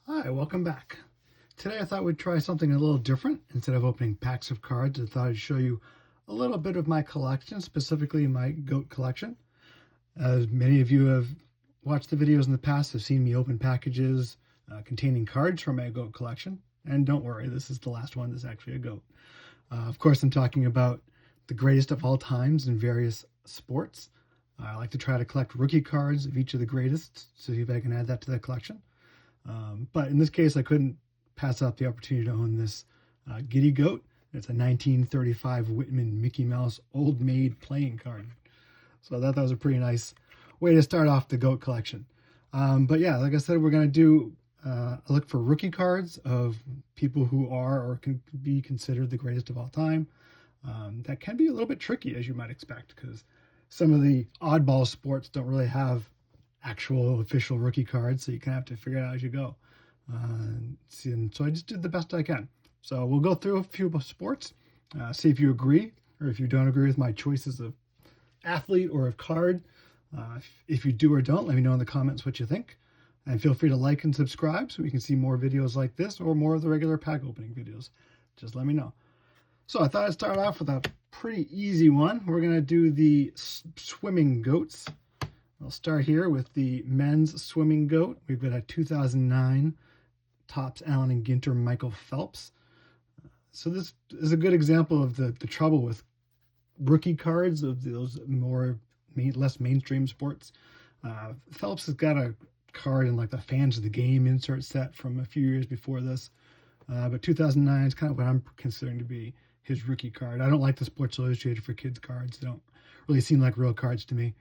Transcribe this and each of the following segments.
Hi, welcome back. Today I thought we'd try something a little different. Instead of opening packs of cards, I thought I'd show you a little bit of my collection, specifically my goat collection. As many of you have watched the videos in the past, have seen me open packages containing cards from my goat collection. And don't worry, this is the last one that's actually a goat. Of course, I'm talking about the greatest of all times in various sports. I like to try to collect rookie cards of each of the greatest, so see if I can add that to the collection. But in this case, I couldn't pass up the opportunity to own this Giddy Goat. It's a 1935 Whitman Mickey Mouse Old Maid playing card. So I thought that was a pretty nice way to start off the Goat collection. But yeah, like I said, we're going to do a look for rookie cards of people who are or can be considered the greatest of all time. That can be a little bit tricky, as you might expect, because some of the oddball sports don't really have actual official rookie cards, so you kind of have to figure it out as you go. And so I just did the best I can. So we'll go through a few sports, see if you agree or if you don't agree with my choices of athlete or of card. If you do or don't, let me know in the comments what you think. And feel free to like and subscribe so we can see more videos like this or more of the regular pack opening videos. Just let me know. So I thought I'd start off with a pretty easy one. We're going to do the swimming goats. I'll start here with the men's swimming goat. We've got a 2009 Topps Allen and Ginter Michael Phelps. So this is a good example of the trouble with rookie cards of those less mainstream sports. Phelps has got a card in like the Fans of the Game insert set from a few years before this. But 2009 is kind of what I'm considering to be his rookie card. I don't like the Sports Illustrated for Kids cards. They don't really seem like real cards to me.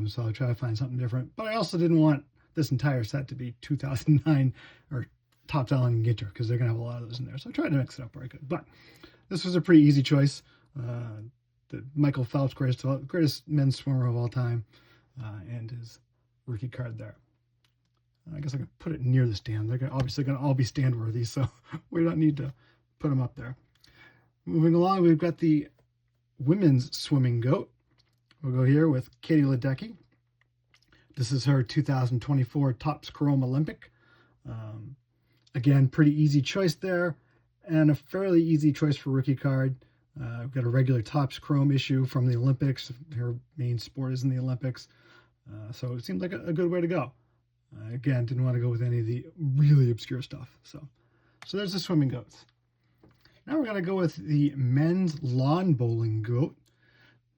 So I'll try to find something different. But I also didn't want this entire set to be 2009 or Topps Allen and Ginter because they're going to have a lot of those in there. So I tried to mix it up where I could. But this was a pretty easy choice. The Michael Phelps, greatest men's swimmer of all time, and his rookie card there. I guess I can put it near the stand. They're obviously going to all be stand worthy, so we don't need to put them up there. Moving along, we've got the women's swimming goat. We'll go here with Katie Ledecky. This is her 2024 Topps Chrome Olympic. Again, pretty easy choice there, and a fairly easy choice for rookie card. We've got a regular Topps Chrome issue from the Olympics. Her main sport is in the Olympics, so it seemed like a good way to go. Again, didn't want to go with any of the really obscure stuff. So there's the swimming goats. Now we're going to go with the men's lawn bowling goat.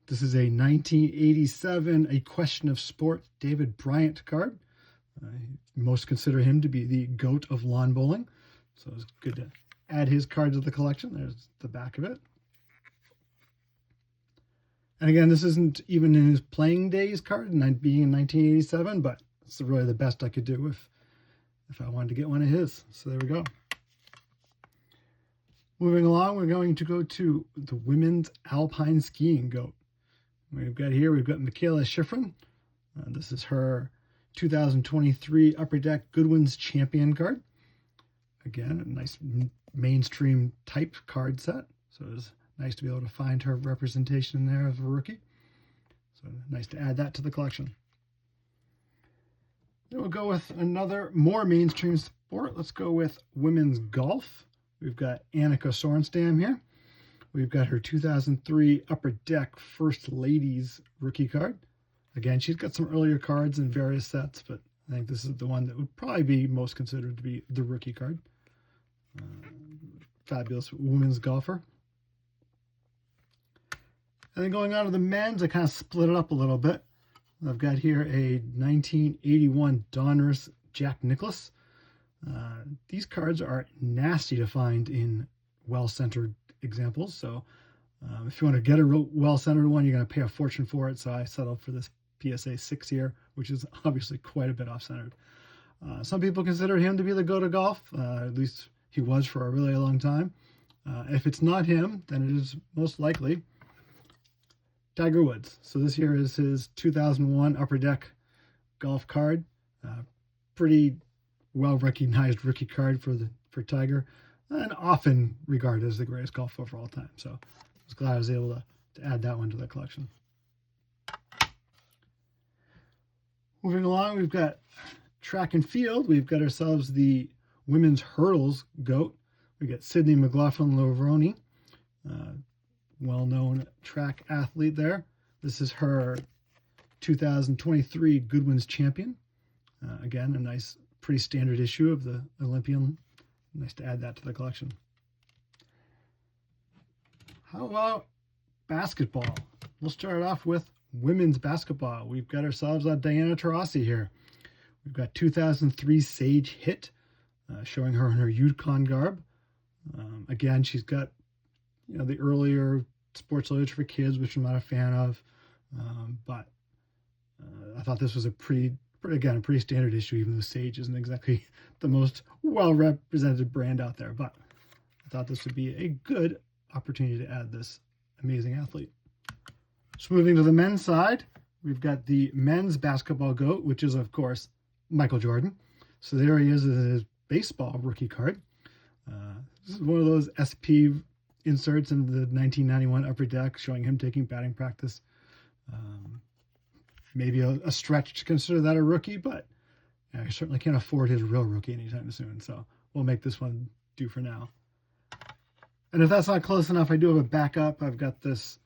This is a 1987 A Question of Sport David Bryant card. Most consider him to be the GOAT of lawn bowling. So it's good to add his card to the collection. There's the back of it. And again, this isn't even in his playing days card, being in 1987, but it's really the best I could do if I wanted to get one of his. So there we go. Moving along, we're going to go to the women's alpine skiing goat. We've got Michaela Schifrin. This is her 2023 Upper Deck Goodwin's Champion card. Again, a nice mainstream type card set. So it's nice to be able to find her representation in there of a rookie. So nice to add that to the collection. Then we'll go with another more mainstream sport. Let's go with women's golf. We've got Annika Sorenstam here. We've got her 2003 Upper Deck First Ladies rookie card. Again, she's got some earlier cards in various sets, but I think this is the one that would probably be most considered to be the rookie card. Fabulous women's golfer. And then going on to the men's, I kind of split it up a little bit. I've got here a 1981 Donruss Jack Nicklaus. These cards are nasty to find in well-centered examples. So if you want to get a real well-centered one, you're going to pay a fortune for it. So I settled for this PSA 6 here, which is obviously quite a bit off-centered. Some people consider him to be the GOAT of golf. At least he was for a really long time. If it's not him, then it is most likely Tiger Woods. So this here is his 2001 Upper Deck golf card. Pretty well-recognized rookie card for Tiger, and often regarded as the greatest golfer of all time. So I was glad I was able to add that one to the collection. Moving along, we've got track and field. We've got ourselves the women's hurdles GOAT. We got Sydney McLaughlin-Lavroni, well-known track athlete there. This is her 2023 Goodwin's Champion. Again, a nice, pretty standard issue of the Olympian. Nice to add that to the collection. How about basketball? We'll start off with women's basketball. We've got ourselves a Diana Taurasi here. We've got 2003 Sage Hit, showing her in her Yukon garb. Again, she's got, the earlier Sports Illustrated for Kids, which I'm not a fan of, but I thought this was a pretty standard issue, even though Sage isn't exactly the most well-represented brand out there. But I thought this would be a good opportunity to add this amazing athlete. So moving to the men's side, we've got the men's basketball GOAT, which is, of course, Michael Jordan. So there he is in his baseball rookie card. This is one of those SP inserts in the 1991 Upper Deck showing him taking batting practice. Maybe a stretch to consider that a rookie, but I certainly can't afford his real rookie anytime soon. So we'll make this one do for now. And if that's not close enough, I do have a backup. I've got this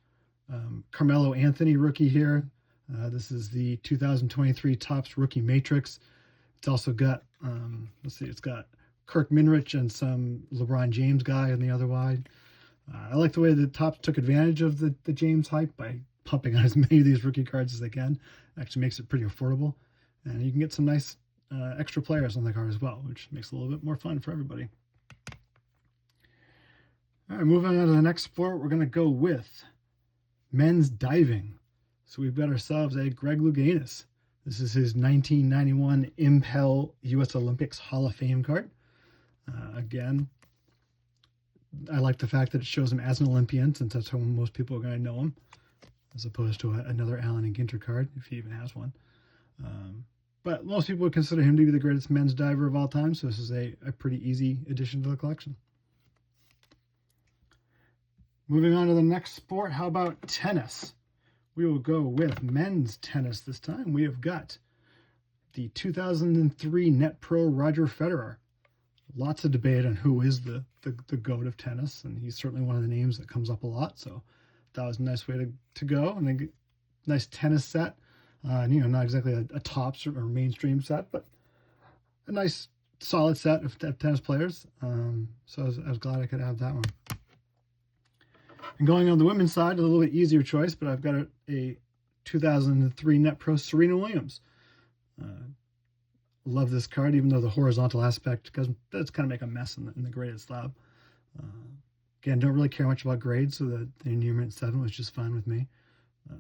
Carmelo Anthony rookie here. This is the 2023 Topps Rookie Matrix. It's also got, it's got Kirk Minrich and some LeBron James guy on the other wide. I like the way the Topps took advantage of the James hype by pumping out as many of these rookie cards as they can. It actually makes it pretty affordable. And you can get some nice extra players on the card as well, which makes it a little bit more fun for everybody. All right, moving on to the next sport, we're going to go with men's diving. So we've got ourselves a Greg Louganis. This is his 1991 Impel U.S. Olympics Hall of Fame card. Again, I like the fact that it shows him as an Olympian, since that's how most people are going to know him, as opposed to another Allen and Ginter card, if he even has one. But most people would consider him to be the greatest men's diver of all time, so this is a pretty easy addition to the collection. Moving on to the next sport, how about tennis? We will go with men's tennis this time. We have got the 2003 Net Pro Roger Federer. Lots of debate on who is the GOAT of tennis, and he's certainly one of the names that comes up a lot, so that was a nice way to go. And a nice tennis set. Not exactly a Topps or mainstream set, but a nice solid set of tennis players. So I was glad I could have that one. And going on the women's side, a little bit easier choice, but I've got a 2003 Net Pro Serena Williams. Love this card, even though the horizontal aspect does kind of make a mess in the graded slab. Again, don't really care much about grades, so the enumerant 7 was just fine with me.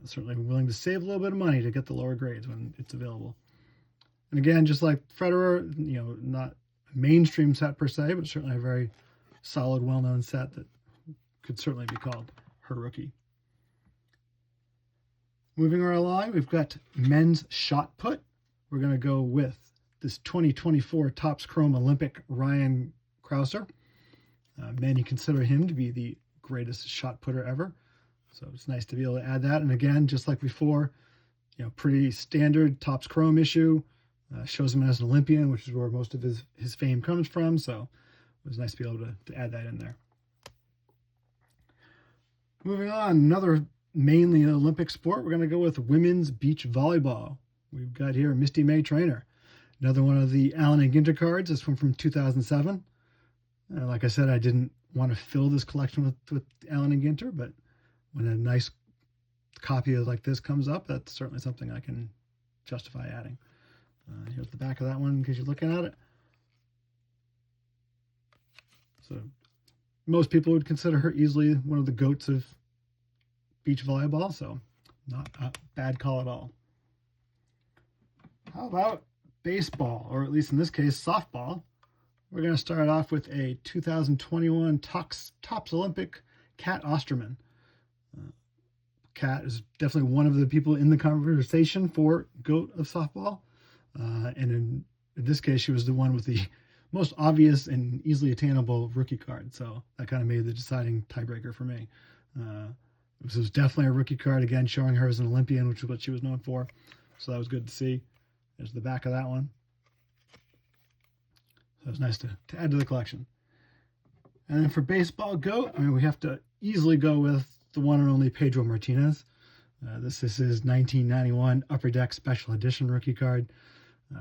Certainly willing to save a little bit of money to get the lower grades when it's available. And again, just like Federer, not a mainstream set per se, but certainly a very solid, well-known set that could certainly be called her rookie. Moving right along, we've got men's shot put. We're going to go with this 2024 Topps Chrome Olympic Ryan Krauser. Many consider him to be the greatest shot putter ever. So it's nice to be able to add that. And again, just like before, pretty standard Topps Chrome issue. Shows him as an Olympian, which is where most of his fame comes from. So it was nice to be able to add that in there. Moving on, another mainly Olympic sport, we're going to go with women's beach volleyball. We've got here Misty May Trainer. Another one of the Allen and Ginter cards. This one from 2007. Like I said, I didn't want to fill this collection with Allen and Ginter, but when a nice copy of like this comes up, that's certainly something I can justify adding. Here's the back of that one in case you're looking at it. So most people would consider her easily one of the GOATs of beach volleyball, so not a bad call at all. How about baseball, or at least in this case, softball? We're going to start off with a 2021 Topps Olympic Cat Osterman. Cat is definitely one of the people in the conversation for GOAT of softball. And in this case, she was the one with the most obvious and easily attainable rookie card. So that kind of made the deciding tiebreaker for me. This was definitely a rookie card, again, showing her as an Olympian, which is what she was known for. So that was good to see. There's the back of that one. That was nice to add to the collection. And then for baseball GOAT, I mean, we have to easily go with the one and only Pedro Martinez. This is his 1991 Upper Deck Special Edition rookie card,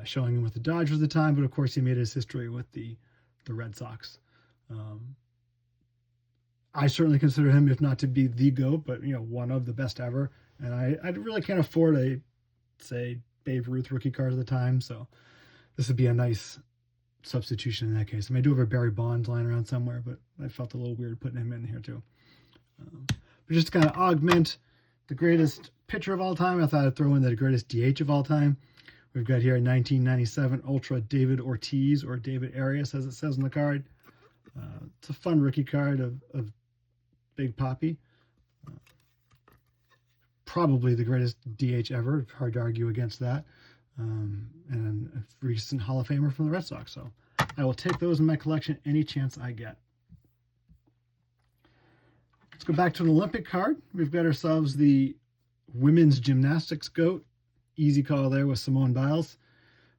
showing him with the Dodgers at the time, but of course he made his history with the Red Sox. I certainly consider him, if not to be the GOAT, but one of the best ever. And I really can't afford a, say, Babe Ruth rookie card at the time, so this would be a nice substitution in that case. I mean, I do have a Barry Bonds lying around somewhere, but I felt a little weird putting him in here too. But just to kind of augment the greatest pitcher of all time, I thought I'd throw in the greatest DH of all time. We've got here 1997 Ultra David Ortiz, or David Arias as it says on the card. It's a fun rookie card of Big Papi. Probably the greatest DH ever. Hard to argue against that. And a recent Hall of Famer from the Red Sox. So I will take those in my collection any chance I get. Let's go back to an Olympic card. We've got ourselves the women's gymnastics GOAT. Easy call there with Simone Biles.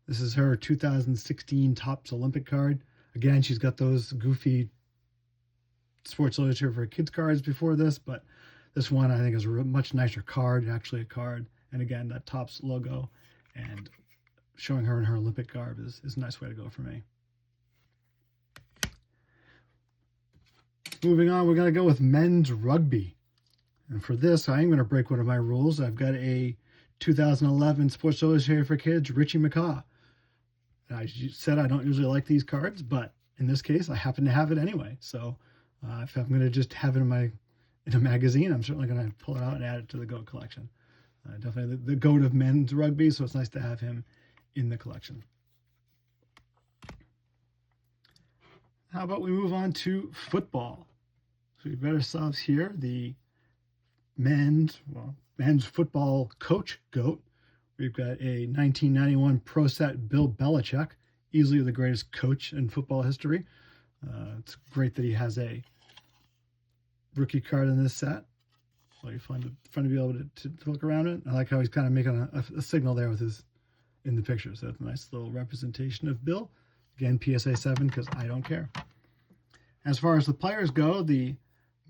This is her 2016 Topps Olympic card. Again, she's got those goofy Sports Illustrated for Kids cards before this, but this one I think is a much nicer card, actually a card. And again, that Topps logo and showing her in her Olympic garb is a nice way to go for me. Moving on, we're going to go with men's rugby. And for this, I am going to break one of my rules. I've got a 2011 Sports Illustrated for Kids, Richie McCaw. And I said I don't usually like these cards, but in this case, I happen to have it anyway. So if I'm going to just have it in a magazine, I'm certainly going to pull it out and add it to the GOAT collection. Definitely the GOAT of men's rugby, so it's nice to have him in the collection. How about we move on to football? So we've got ourselves here the men's football coach GOAT. We've got a 1991 Pro Set Bill Belichick, easily the greatest coach in football history. It's great that he has a rookie card in this set. Really fun to be able to look around it. I like how he's kind of making a signal there with his in the picture. So it's a nice little representation of Bill. Again, PSA 7 because I don't care. As far as the players go, the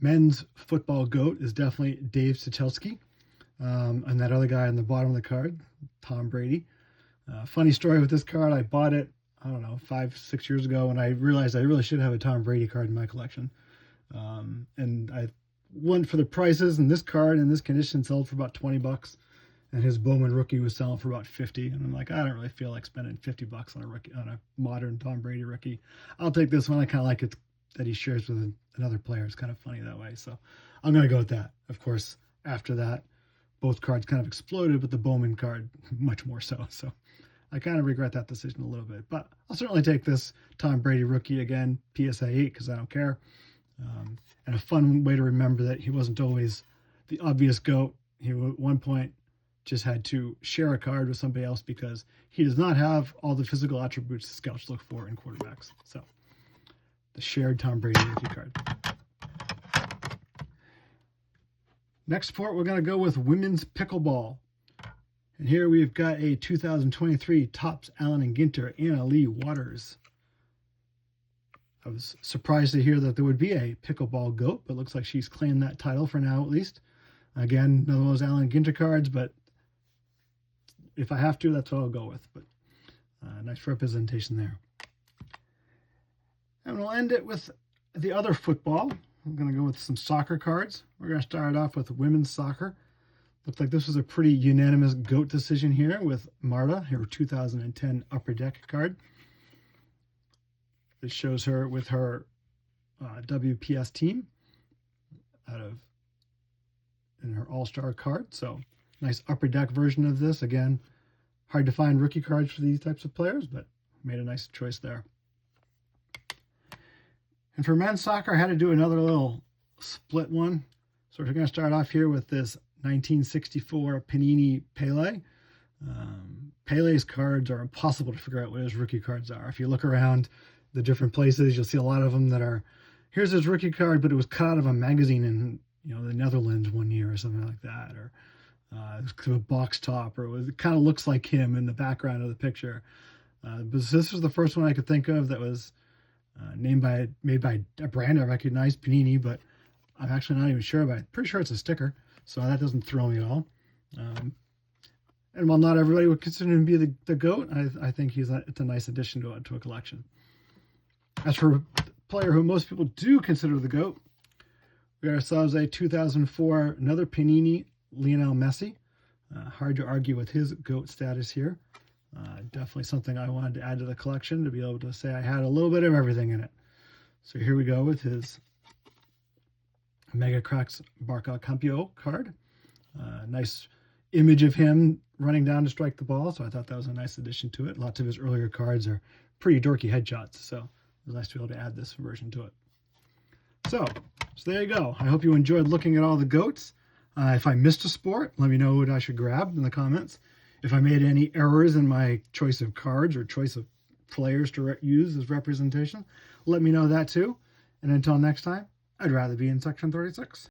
men's football GOAT is definitely Dave Sichelski. And that other guy on the bottom of the card, Tom Brady. Funny story with this card, I bought it, I don't know, 5-6 years ago, and I realized I really should have a Tom Brady card in my collection. And I went for the prices, and this card in this condition sold for about $20, and his Bowman rookie was selling for about $50. And I'm like, I don't really feel like spending $50 on a modern Tom Brady rookie. I'll take this one. I kind of like it that he shares with another player. It's kind of funny that way. So I'm going to go with that. Of course, after that, both cards kind of exploded, but the Bowman card much more so. So I kind of regret that decision a little bit. But I'll certainly take this Tom Brady rookie again, PSA 8, because I don't care. And a fun way to remember that he wasn't always the obvious GOAT. He at one point just had to share a card with somebody else because he does not have all the physical attributes scouts look for in quarterbacks. So the shared Tom Brady rookie card. Next sport, we're going to go with women's pickleball. And here we've got a 2023 Topps Allen and Ginter Anna Lee Waters. I was surprised to hear that there would be a pickleball GOAT, but it looks like she's claimed that title for now at least. Again, none of those Allen Ginter cards, but if I have to, that's what I'll go with. But nice representation there. And we'll end it with the other football. I'm going to go with some soccer cards. We're going to start off with women's soccer. Looks like this was a pretty unanimous GOAT decision here with Marta, her 2010 Upper Deck card. This shows her with her WPS team in her All-Star card. So nice Upper Deck version of this. Again, hard to find rookie cards for these types of players, but made a nice choice there. And for men's soccer, I had to do another little split one. So we're going to start off here with this 1964 Panini Pele. Pele's cards are impossible to figure out what his rookie cards are. If you look around the different places, you'll see a lot of them that are, here's his rookie card, but it was cut out of a magazine in the Netherlands one year or something like that, or it was a box top, or it kind of looks like him in the background of the picture. But this was the first one I could think of that was made by a brand I recognize, Panini, but I'm actually not even sure, but I'm pretty sure it's a sticker, so that doesn't thrill me at all. And while not everybody would consider him to be the GOAT, I think it's a nice addition to a collection. As for a player who most people do consider the GOAT, we got ourselves a 2004, another Panini, Lionel Messi. Hard to argue with his GOAT status here. Definitely something I wanted to add to the collection to be able to say I had a little bit of everything in it. So here we go with his Mega Cracks Barca Campeão card. Nice image of him running down to strike the ball, so I thought that was a nice addition to it. Lots of his earlier cards are pretty dorky headshots, so it was nice to be able to add this version to it. So there you go. I hope you enjoyed looking at all the GOATs. If I missed a sport, let me know what I should grab in the comments. If I made any errors in my choice of cards or choice of players to use as representation, let me know that too. And until next time, I'd rather be in section 36.